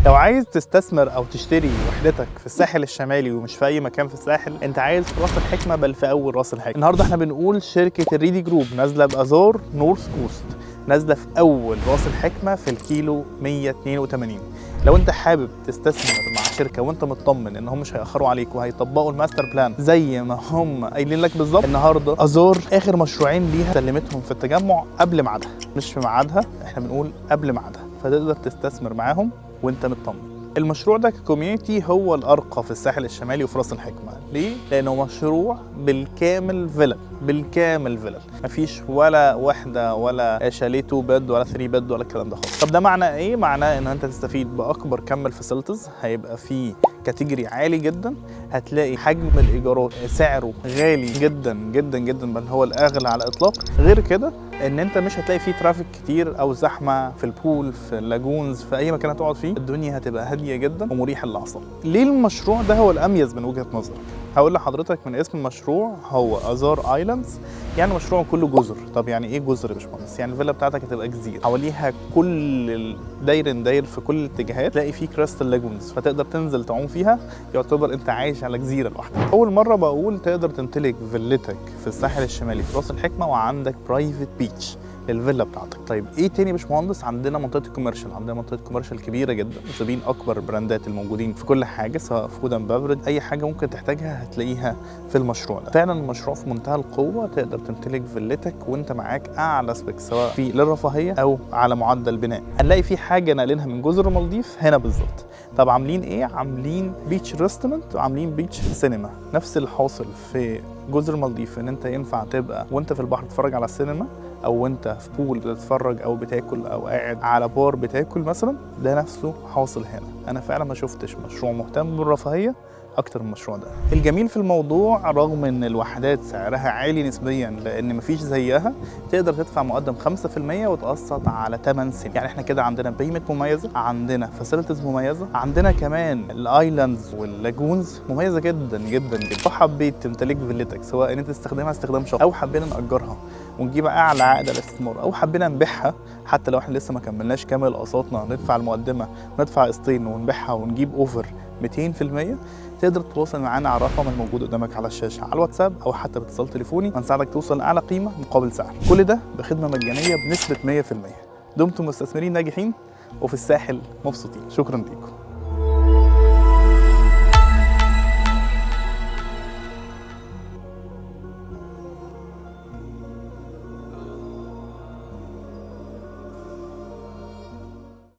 لو عايز تستثمر او تشتري وحدتك في الساحل الشمالي ومش في اي مكان في الساحل، انت عايز في راس الحكمه بل في اول راس الحكمه. النهارده احنا بنقول شركه الريدي جروب نازله بازار نورث كوست، نازله في اول راس الحكمه في الكيلو 182. لو انت حابب تستثمر مع شركه وانت مطمن ان هم مش هيأخروا عليك وهيطبقوا الماستر بلان زي ما هم قايلين لك بالظبط، النهارده ازار اخر مشروعين ليها سلمتهم في التجمع قبل ميعادها، مش في ميعادها، احنا بنقول قبل ميعادها، فتقدر تستثمر معاهم وانت مطمن. المشروع ده ككوميونتي هو الارقى في الساحل الشمالي وفي راس الحكمه. ليه؟ لانه مشروع بالكامل فيلل، بالكامل فيلل، مفيش ولا وحده ولا شاليه 2 بيد ولا 3 بيد ولا الكلام ده خالص. طب ده معناه ايه؟ معناه ان انت تستفيد باكبر كم الفاسيلتيز، هيبقى فيه كاتيجوري عالي جدا، هتلاقي حجم الايجارات سعره غالي جدا جدا جدا، بل هو الاغلى على الاطلاق. غير كده ان انت مش هتلاقي فيه ترافيك كتير او زحمه في البول، في اللاجونز، في اي مكان هتقعد فيه. الدنيا هتبقى هاديه جدا ومريحه للاعصاب. ليه المشروع ده هو الاميز من وجهه نظرك؟ هقول لحضرتك من اسم المشروع، هو ازار ايلاندز، يعني مشروع كله جزر. طب يعني ايه جزر يا باشمهندس؟ يعني الفيلا بتاعتك هتبقى جزيره حواليها كل داير في كل الاتجاهات، تلاقي فيه كريستال لاجونز، فتقدر تنزل تعوم فيها، يعتبر انت عايش على جزيره لوحدك. اول مره بقول تقدر تمتلك فيلتك في الساحل الشمالي في راس الحكمه وعندك برايفت بيتش للفيلا بتاعتك. طيب ايه تاني يا باشمهندس؟ عندنا منطقه الكوميرشال، عندنا منطقه كوميرشال كبيره جدا، مسابين اكبر البراندات الموجودين في كل حاجه، سواء فود اند بافرج، اي حاجه ممكن تحتاجها هتلاقيها في المشروع ده. فعلا المشروع في منتهى القوه، تقدر تمتلك فيلتك وانت معاك اعلى سبيك، سواء في للرفاهيه او على معدل بناء. هنلاقي في حاجه ناقلينها من جزر المالديف هنا بالظبط. طب عاملين ايه؟ عاملين بيتش ريستورانت وعاملين بيتش سينما. نفس اللي حاصل في جزر المالديف، ان انت ينفع تبقى وانت في البحر تتفرج على السينما، او وانت في بول بتتفرج او بتاكل، او قاعد على بار بتاكل مثلا، ده نفسه حاصل هنا. انا فعلا ما شفتش مشروع مهتم بالرفاهيه اكتر من المشروع ده. الجميل في الموضوع، رغم ان الوحدات سعرها عالي نسبيا لان مفيش زيها، تقدر تدفع مقدم 5% وتقسط على 8 سنين. يعني احنا كده عندنا بيمنت مميزه، عندنا فاسيلتيز مميزه، عندنا كمان الايلاندز واللاجونز مميزه جدا جدا جدا. لو حبيت تمتلك فيلتك، سواء ان انت تستخدمها استخدام شخصي، او حبينا نأجرها ونجيب اعلى عائد الاستثمار، او حبينا نبيعها، حتى لو احنا لسه ما كملناش كامل قسطنا، ندفع المقدمه، ندفع قسطين ونبيعها ونجيب اوفر 200%، تقدر تتواصل معانا على الرقم الموجود قدامك على الشاشه على الواتساب، او حتى باتصال تليفوني، هنساعدك توصل لاعلى قيمه مقابل سعر. كل ده بخدمه مجانيه بنسبه 100%. دمتم مستثمرين ناجحين وفي الساحل مبسوطين. شكرا ليكم.